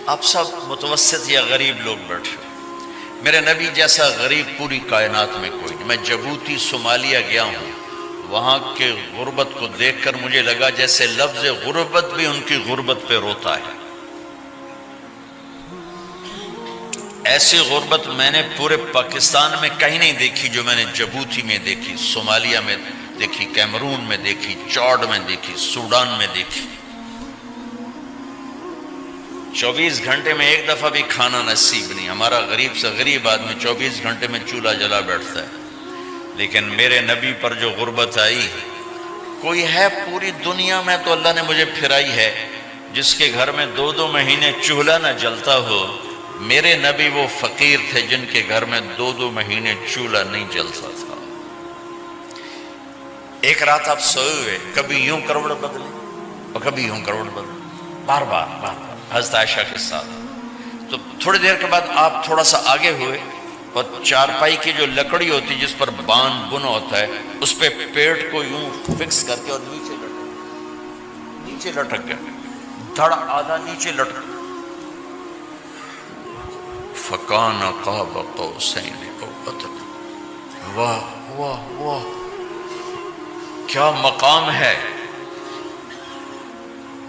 آپ سب متوسط یا غریب لوگ بیٹھے، میرے نبی جیسا غریب پوری کائنات میں کوئی نہیں۔ میں جبوتی صومالیہ گیا ہوں، وہاں کے غربت کو دیکھ کر مجھے لگا جیسے لفظ غربت بھی ان کی غربت پہ روتا ہے۔ ایسی غربت میں نے پورے پاکستان میں کہیں نہیں دیکھی جو میں نے جبوتی میں دیکھی، صومالیہ میں دیکھی، کیمرون میں دیکھی، چاڈ میں دیکھی، سوڈان میں دیکھی۔ 24 گھنٹے میں ایک دفعہ بھی کھانا نصیب نہیں۔ ہمارا غریب سے غریب آدمی 24 گھنٹے میں چولہا جلا بیٹھتا ہے، لیکن میرے نبی پر جو غربت آئی، کوئی ہے پوری دنیا میں تو اللہ نے مجھے پھرائی ہے جس کے گھر میں 2 مہینے چولہا نہ جلتا ہو۔ میرے نبی وہ فقیر تھے جن کے گھر میں 2 مہینے چولہا نہیں جلتا تھا۔ ایک رات آپ سوئے ہوئے، کبھی یوں کروڑ بدلے اور کبھی یوں کروڑ بدلے، بار بار حضرت عائشہ کے ساتھ۔ تو تھوڑی دیر کے بعد آپ تھوڑا سا آگے ہوئے اور چارپائی کی جو لکڑی ہوتی جس پر بان بنا ہوتا ہے، اس پہ پیٹ کو یوں فکس کر کے اور نیچے لٹک گیا، دھڑ آدھا نیچے لٹک۔ فکان قاب قوسین او ادنی۔ واہ واہ واہ، کیا مقام ہے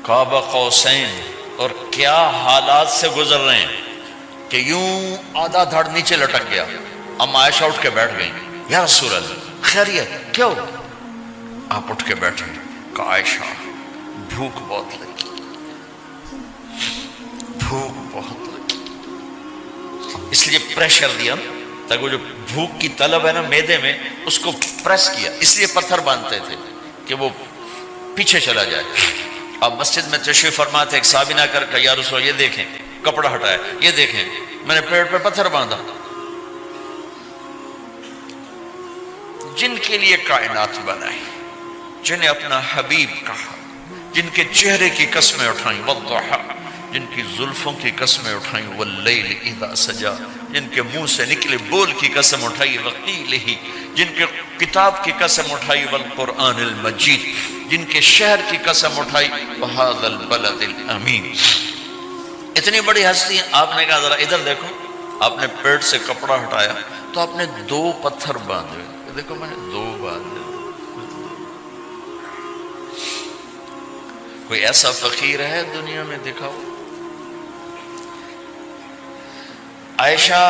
قاب قوسین، اور کیا حالات سے گزر رہے ہیں کہ یوں آدھا دھڑ نیچے لٹک گیا۔ ام عائشہ اٹھ کے بیٹھ گئی، یا رسول اللہ خیریت کیوں؟ آپ اٹھ کے بیٹھے، کہا عائشہ بھوک بہت لگی، بھوک بہت لگی، اس لیے پریشر دیا تاکہ وہ جو بھوک کی طلب ہے نا میدے میں، اس کو پریس کیا، اس لیے پتھر باندھتے تھے کہ وہ پیچھے چلا جائے۔ اب مسجد میں تشریف فرما تھے، ایک صحابی نہ کر کہ یا رسول یہ دیکھیں کپڑا ہٹایا، یہ دیکھیں میں نے پیٹ پہ پتھر باندھا۔ جن کے لیے کائنات بنائی، جنہیں اپنا حبیب کہا، جن کے چہرے کی قسمیں اٹھائیں، والضحی، جن کی زلفوں کی قسمیں اٹھائیں، واللیل اذا سجا، جن کے منہ سے نکلے بول کی قسم اٹھائی، وقیلہ، جن کے کتاب کی قسم اٹھائی، والقرآن المجید، جن کے شہر کی قسم اٹھائی، وہذا البلد الامین۔ اتنی بڑی ہستی ہیں، آپ نے کہا ذرا ادھر دیکھو، آپ نے پیٹ سے کپڑا ہٹایا تو آپ نے 2 پتھر باندھے، دیکھو میں نے 2 باندھے۔ کوئی ایسا فقیر ہے دنیا میں دکھاؤ؟ عائشہ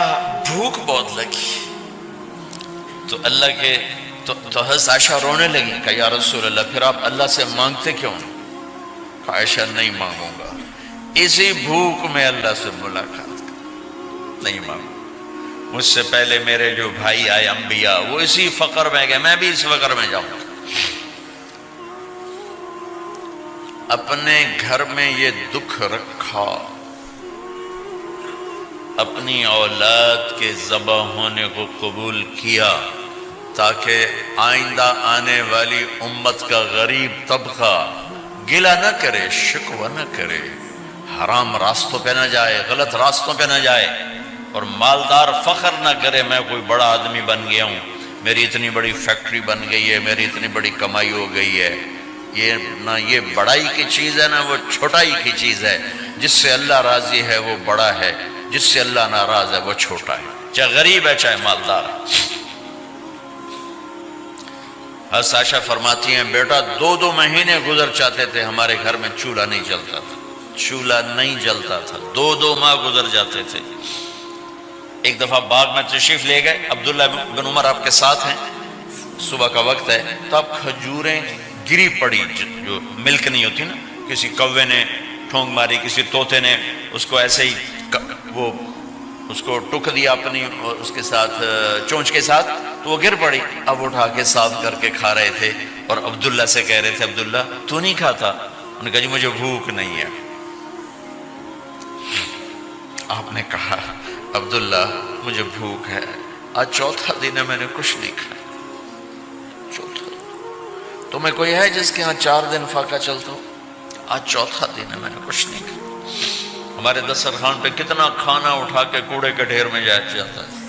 بھوک بہت لگی تو اللہ کے تو حضرت عائشہ رونے لگی، کہا یا رسول اللہ پھر آپ اللہ سے مانگتے کیوں؟ کہا عائشہ نہیں مانگوں گا، اسی بھوک میں اللہ سے ملاقات نہیں مانگوں۔ مجھ سے پہلے میرے جو بھائی آئے انبیاء، وہ اسی فقر میں گئے، میں بھی اس فقر میں جاؤں گا۔ اپنے گھر میں یہ دکھ رکھا، اپنی اولاد کے ذبح ہونے کو قبول کیا تاکہ آئندہ آنے والی امت کا غریب طبقہ گلہ نہ کرے، شکوہ نہ کرے، حرام راستوں پہ نہ جائے، غلط راستوں پہ نہ جائے، اور مالدار فخر نہ کرے میں کوئی بڑا آدمی بن گیا ہوں، میری اتنی بڑی فیکٹری بن گئی ہے، میری اتنی بڑی کمائی ہو گئی ہے۔ یہ نہ یہ بڑائی کی چیز ہے، نہ وہ چھوٹائی کی چیز ہے۔ جس سے اللہ راضی ہے وہ بڑا ہے، جس سے اللہ ناراض ہے وہ چھوٹا ہے، چاہے غریب ہے چاہے مالدار ہے۔ حضرت عائشہ فرماتی ہیں بیٹا 2 مہینے گزر جاتے تھے، ہمارے گھر میں چولہا نہیں جلتا تھا، چولہا نہیں جلتا تھا، 2 ماہ گزر جاتے تھے۔ ایک دفعہ باغ میں تشریف لے گئے، عبداللہ بن عمر آپ کے ساتھ ہیں، صبح کا وقت ہے تو اب کھجوریں گری پڑی، جو ملک نہیں ہوتی نا، کسی کوے نے ٹھونگ ماری، کسی طوطے نے اس کو ایسے ہی وہ اس کو ٹک دیا اپنی اس کے ساتھ چونچ کے ساتھ، تو وہ گر پڑی۔ اب اٹھا کے صاف کر کے کھا رہے تھے اور عبداللہ سے کہہ رہے تھے عبداللہ تو نہیں کھاتا؟ انہوں نے کہا جی مجھے بھوک نہیں ہے۔ آپ نے کہا عبداللہ مجھے بھوک ہے، آج 4تھا دن ہے میں نے کچھ نہیں کھایا، 4تھا دن۔ تمہیں کوئی ہے جس کے ہاں 4 دن فاقہ چلتا ہو؟ آج 4تھا دن ہے میں نے کچھ نہیں کھایا۔ ہمارے دسترخوان پہ کتنا کھانا اٹھا کے کوڑے کے ڈھیر میں جاتا ہے،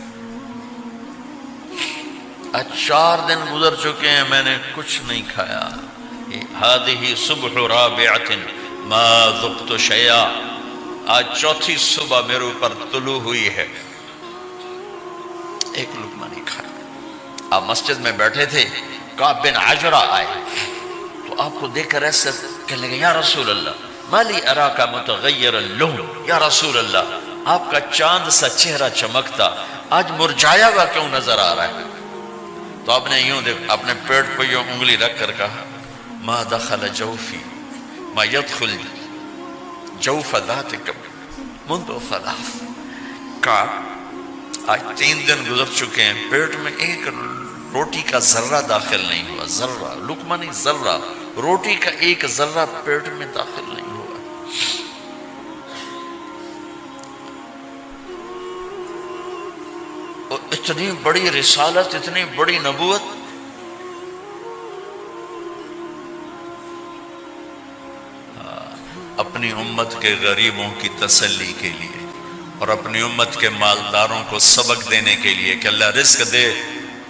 آج 4 دن گزر چکے ہیں میں نے کچھ نہیں کھایا۔ هذه صبح رابعة ما ذقت شيئا، آج چوتھی صبح میرے اوپر طلوع ہوئی ہے، ایک لقمہ نہیں کھایا۔ آپ مسجد میں بیٹھے تھے، کعب بن عجرہ آئے تو آپ کو دیکھ کر ایسے کہنے لگے یا رسول اللہ مالی اراکا متغیر اللون، یا رسول اللہ آپ کا چاند سا چہرہ چمکتا آج مرجھایا ہوا کیوں نظر آ رہا ہے؟ تو آپ نے یوں دیکھ اپنے پیٹ پہ یوں انگلی رکھ کر کہا ما دخل جوفی ما يدخل جوف ذاتک منذ ثلاث، کہا آج 3 دن گزر چکے ہیں، پیٹ میں ایک روٹی کا ذرہ داخل نہیں ہوا، ذرہ، لقمہ نہیں ذرہ، روٹی کا ایک ذرہ پیٹ میں داخل نہیں ہوا۔ اور اتنی بڑی رسالت، اتنی بڑی نبوت، اپنی امت کے غریبوں کی تسلی کے لیے اور اپنی امت کے مالداروں کو سبق دینے کے لیے کہ اللہ رزق دے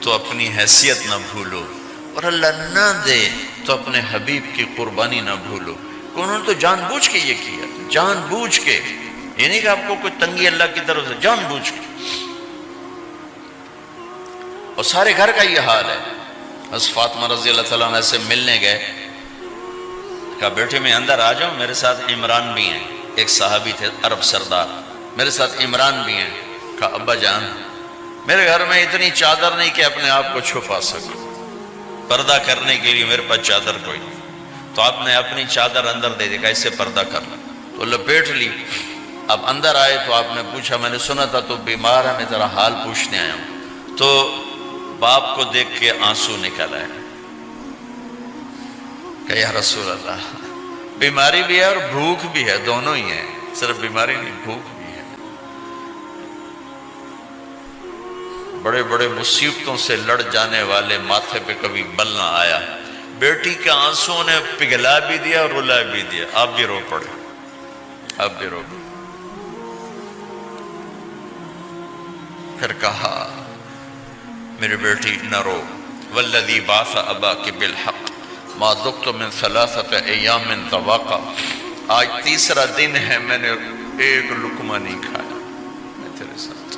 تو اپنی حیثیت نہ بھولو، اور اللہ نہ دے تو اپنے حبیب کی قربانی نہ بھولو۔ انہوں نے تو جان بوجھ کے یہ کیا، جان بوجھ کے، یہ نہیں کہ آپ کو کوئی تنگی اللہ کی طرف سے، جان بوجھ کے۔ اور سارے گھر کا یہ حال ہے۔ حضرت فاطمہ رضی اللہ تعالیٰ عنہ سے ملنے گئے، کہا بیٹے میں اندر آ جاؤں، میرے ساتھ عمران بھی ہیں، ایک صحابی تھے عرب سردار، میرے ساتھ عمران بھی ہیں۔ کہا ابا جان میرے گھر میں اتنی چادر نہیں کہ اپنے آپ کو چھپا سکوں، پردہ کرنے کے لیے میرے پاس چادر کوئی نہیں، تو آپ نے اپنی چادر اندر دے دی، کیسے پردہ کرنا، تو لپیٹ لی۔ اب اندر آئے تو آپ نے پوچھا میں نے سنا تھا تو بیمار ہے، میں تیرا حال پوچھنے آیا ہوں۔ تو باپ کو دیکھ کے آنسو نکل آئے کہ یا رسول اللہ بیماری بھی ہے اور بھوک بھی ہے، دونوں ہی ہیں، صرف بیماری نہیں بھوک بھی ہے۔ بڑے بڑے مصیبتوں سے لڑ جانے والے ماتھے پہ کبھی بل نہ آیا۔ بیٹی کے آنسوں نے پگھلا بھی دیا اور رلا بھی دیا، آپ بھی رو پڑے، آپ بھی رو پڑے۔ پھر کہا میری بیٹی نہ رو، والذی بعث اباک بالحق ما ذقت من 3 ایام طواقا، آج 3 دن ہے میں نے ایک لقمہ نہیں کھایا، میں تیرے ساتھ۔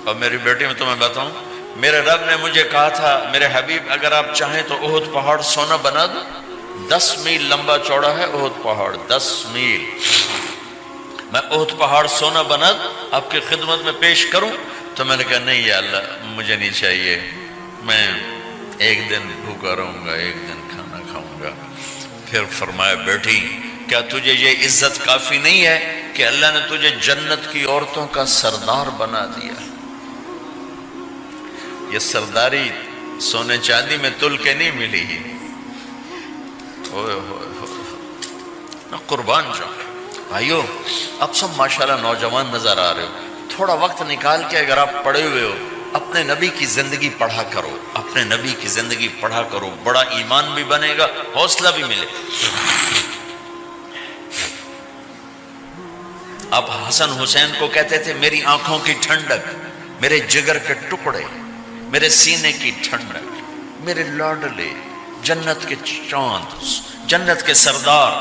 اور میری بیٹی میں تمہیں بتاؤں، میرے رب نے مجھے کہا تھا میرے حبیب اگر آپ چاہیں تو احد پہاڑ سونا بنا دو، 10 میل لمبا چوڑا ہے احد پہاڑ، 10 میل، میں احد پہاڑ سونا بنا دوں آپ کی خدمت میں پیش کروں؟ تو میں نے کہا نہیں یا اللہ مجھے نہیں چاہیے، میں ایک دن بھوکا رہوں گا، ایک دن کھانا کھاؤں گا۔ پھر فرمایا بیٹی کیا تجھے یہ عزت کافی نہیں ہے کہ اللہ نے تجھے جنت کی عورتوں کا سردار بنا دیا؟ یہ سرداری سونے چاندی میں تل کے نہیں ملی، ہوئے ہوئے میں قربان جاؤں۔ بھائیو اب سب ماشاءاللہ نوجوان نظر آ رہے ہو، تھوڑا وقت نکال کے اگر آپ پڑھے ہوئے ہو اپنے نبی کی زندگی پڑھا کرو، اپنے نبی کی زندگی پڑھا کرو، بڑا ایمان بھی بنے گا، حوصلہ بھی ملے۔ آپ حسن حسین کو کہتے تھے میری آنکھوں کی ٹھنڈک، میرے جگر کے ٹکڑے، میرے سینے کی ٹھنڈک، میرے لاڈلے، جنت کے چاند، جنت کے سردار،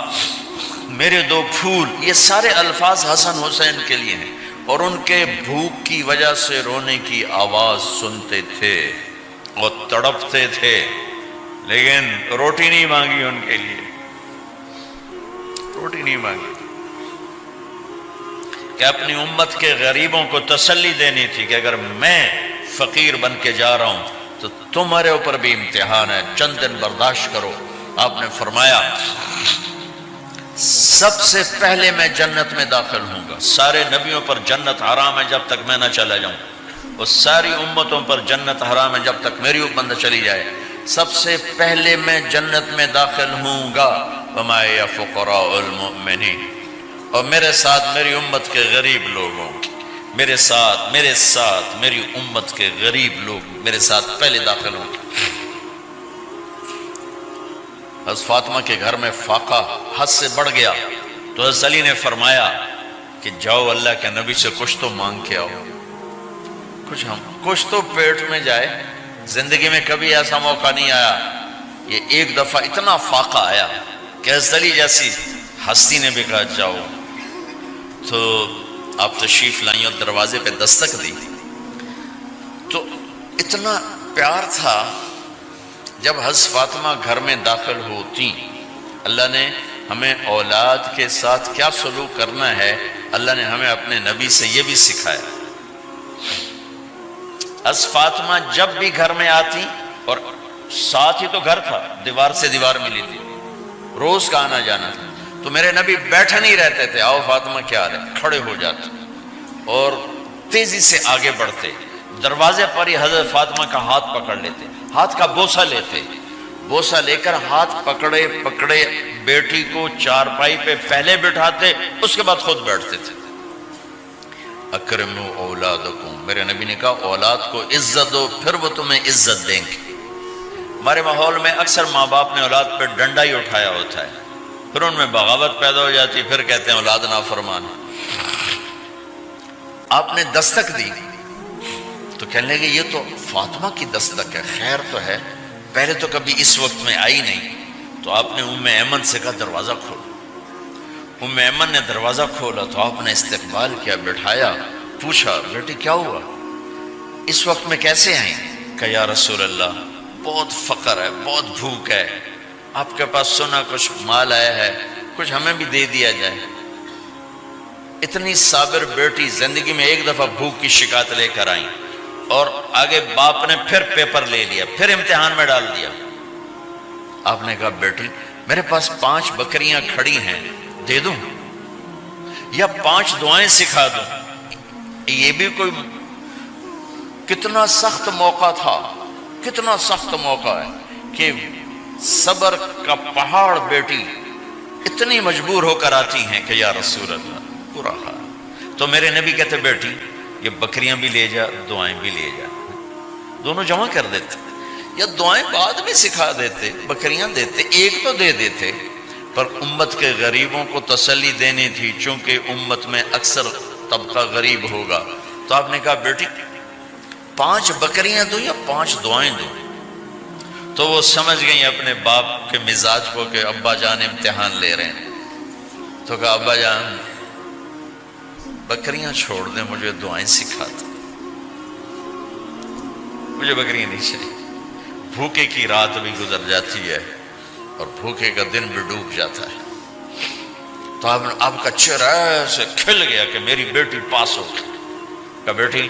میرے 2 پھول، یہ سارے الفاظ حسن حسین کے لیے ہیں۔ اور ان کے بھوک کی وجہ سے رونے کی آواز سنتے تھے اور تڑپتے تھے، لیکن روٹی نہیں مانگی ان کے لیے، روٹی نہیں مانگی، کہ اپنی امت کے غریبوں کو تسلی دینی تھی کہ اگر میں فقیر بن کے جا رہا ہوں تو تمہارے اوپر بھی امتحان ہے، چند دن برداشت کرو۔ آپ نے فرمایا سب سے پہلے میں جنت میں داخل ہوں گا، سارے نبیوں پر جنت حرام ہے جب تک میں نہ چلا جاؤں، اور ساری امتوں پر جنت حرام ہے جب تک میری امت نہ چلی جائے، سب سے پہلے میں جنت میں داخل ہوں گا۔ وما یا فقراء المؤمنین، اور میرے ساتھ میری امت کے غریب لوگوں، میرے ساتھ میری امت کے غریب لوگ میرے ساتھ پہلے داخل ہوں گے۔ حضرت فاطمہ کے گھر میں فاقہ حد سے بڑھ گیا تو حضرت علی نے فرمایا کہ جاؤ اللہ کے نبی سے کچھ تو مانگ کے آؤ، کچھ تو پیٹ میں جائے۔ زندگی میں کبھی ایسا موقع نہیں آیا، یہ ایک دفعہ اتنا فاقہ آیا کہ حضرت علی جیسی ہستی نے بھی کہا جاؤ۔ تو آپ تشریف لائیں اور دروازے پہ دستک دی تو اتنا پیار تھا. جب حضرت فاطمہ گھر میں داخل ہوتی، اللہ نے ہمیں اولاد کے ساتھ کیا سلوک کرنا ہے اللہ نے ہمیں اپنے نبی سے یہ بھی سکھایا. حضرت فاطمہ جب بھی گھر میں آتی، اور ساتھ ہی تو گھر تھا، دیوار سے دیوار ملی تھی، روز کا آنا جانا تھا، تو میرے نبی بیٹھے نہیں رہتے تھے، آؤ فاطمہ کیا حال ہے، کھڑے ہو جاتے اور تیزی سے آگے بڑھتے. دروازے پر ہی حضرت فاطمہ کا ہاتھ پکڑ لیتے، ہاتھ کا بوسہ لیتے، بوسہ لے کر ہاتھ پکڑے پکڑے بیٹی کو چارپائی پہ پہلے بٹھاتے، اس کے بعد خود بیٹھتے تھے. اکرموا اولادکم، میرے نبی نے کہا اولاد کو عزت دو، پھر وہ تمہیں عزت دیں گے. ہمارے ماحول میں اکثر ماں باپ نے اولاد پہ ڈنڈا ہی اٹھایا ہوتا ہے، پھر ان میں بغاوت پیدا ہو جاتی، پھر کہتے ہیں اولاد نافرمان ہے. آپ نے دستک دی تو کہنے لگے یہ تو فاطمہ کی دستک ہے، خیر تو ہے، پہلے تو کبھی اس وقت میں آئی نہیں. تو آپ نے ام ایمن سے کہا دروازہ کھولو. ام ایمن نے دروازہ کھولا تو آپ نے استقبال کیا، بٹھایا، پوچھا بیٹی کیا ہوا، اس وقت میں کیسے آئیں؟ کہ یا رسول اللہ بہت فقر ہے، بہت بھوک ہے، آپ کے پاس سنا کچھ مال آیا ہے، کچھ ہمیں بھی دے دیا جائے. اتنی صابر بیٹی زندگی میں ایک دفعہ بھوک کی شکایت لے کر آئیں، اور آگے باپ نے پھر پیپر لے لیا، پھر امتحان میں ڈال دیا. آپ نے کہا بیٹی میرے پاس 5 بکریاں کھڑی ہیں، دے دوں یا 5 دعائیں سکھا دوں؟ یہ بھی کوئی کتنا سخت موقع تھا، کتنا سخت موقع ہے کہ صبر کا پہاڑ بیٹی اتنی مجبور ہو کر آتی ہیں کہ یا رسول اللہ برا حال. تو میرے نبی کہتے بیٹی یہ بکریاں بھی لے جا، دعائیں بھی لے جا، دونوں جمع کر دیتے، یا دعائیں بعد میں سکھا دیتے، بکریاں دیتے، ایک تو دے دیتے. پر امت کے غریبوں کو تسلی دینی تھی، چونکہ امت میں اکثر طبقہ غریب ہوگا. تو آپ نے کہا بیٹی 5 بکریاں دوں یا 5 دعائیں دوں؟ تو وہ سمجھ گئی اپنے باپ کے مزاج کو کہ ابا جان امتحان لے رہے ہیں. تو کہا ابا جان بکریاں چھوڑ دیں، مجھے دعائیں سکھا دیں، مجھے بکریاں نہیں چاہیے. بھوکے کی رات بھی گزر جاتی ہے اور بھوکے کا دن بھی ڈوب جاتا ہے. تو آپ کا چہرہ ایسے کھل گیا کہ میری بیٹی پاس ہو گئی. کہ بیٹی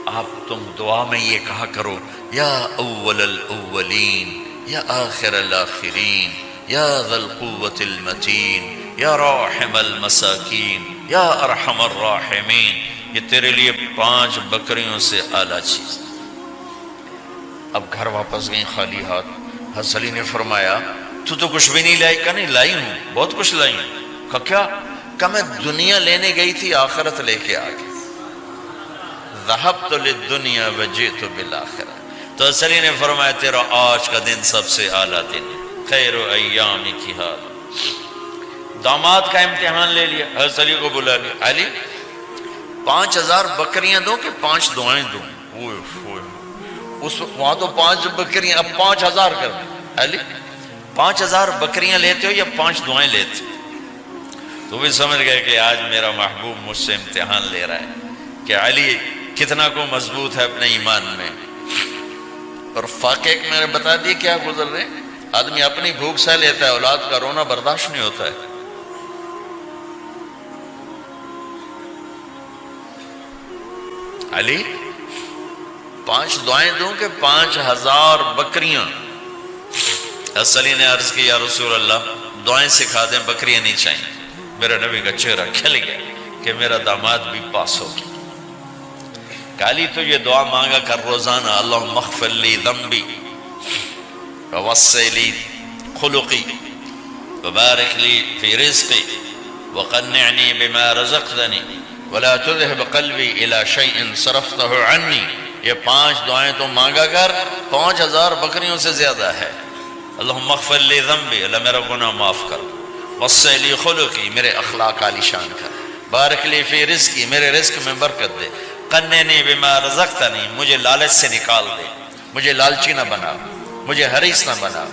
آپ تم دعا میں یہ کہا کرو یا اول الاولین یا آخر الاخرین یا ذا القوة المتین یا راحم المساکین یا ارحم الراحمین. یہ تیرے لیے 5 بکریوں سے اعلیٰ چیز. اب گھر واپس گئیں خالی ہاتھ. حضرت علی نے فرمایا تو کچھ بھی نہیں لائی؟ کہا نہیں لائی ہوں، بہت کچھ لائی ہوں. کہا کیا؟ کہا میں دنیا لینے گئی تھی، آخرت لے کے آ گئی. ذهبت للدنیا وجئت بالآخرہ. تو حضرت علی نے فرمایا تیرا آج کا دن سب سے اعلیٰ دن، خیر ایام کی حال. داماد کا امتحان لے لیا، حضرت علی کو بلا لیا. علی 5000 بکریاں دوں کہ 5 دعائیں دوں؟ اس وہاں تو 5 بکریاں، اب 5000 کر دیں. علی 5000 بکریاں لیتے ہو یا 5 دعائیں لیتے ہو؟ تو بھی سمجھ گئے کہ آج میرا محبوب مجھ سے امتحان لے رہا ہے کہ علی کتنا کو مضبوط ہے اپنے ایمان میں. اور فاقے میں نے بتا دیے کیا گزر رہے. آدمی اپنی بھوک سہ لیتا ہے، اولاد کا رونا برداشت نہیں ہوتا ہے. علی 5 دعائیں دوں کہ 5000 بکریاں؟ حضرت علی نے عرض کی یا رسول اللہ دعائیں سکھا دیں، بکریاں نہیں چاہیے. میرا نبی کا چہرہ کھل گیا کہ میرا داماد بھی پاس ہو گیا. علی تو یہ دعا مانگا کر روزانہ، اللہم اغفر لی ذنبی ووسع لی خلقی وبارک لی فی رزقی وقنعنی بما رزقتنی ولا تذهب قلبی الی شیء صرفته عنی. یہ 5 دعائیں تو مانگا کر، 5000 بکریوں سے زیادہ ہے. اللہم اغفر لی ذنبی، اللہ میرا گناہ معاف کر. وسع لی خلقی، میرے اخلاق عالی شان کر. بارک لی فی رزقی، میرے رزق میں برکت دے. قنعنی بما رزقتنی، مجھے لالچ سے نکال دے، مجھے لالچی نہ بنا، مجھے حریص نہ بنا.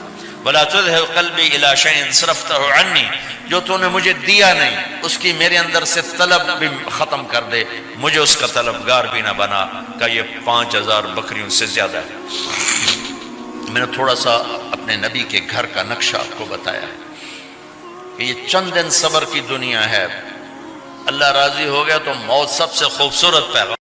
ولا تذهب قلبی الی شیء صرفتہ عنی، جو تو نے مجھے دیا نہیں اس کی میرے اندر سے طلب بھی ختم کر دے، مجھے اس کا طلبگار بھی نہ بنا، کہ یہ 5000 بکریوں سے زیادہ ہے۔ میں نے تھوڑا سا اپنے نبی کے گھر کا نقشہ آپ کو بتایا ہے کہ یہ چند دن صبر کی دنیا ہے، اللہ راضی ہو گیا تو موت سب سے خوبصورت پیغام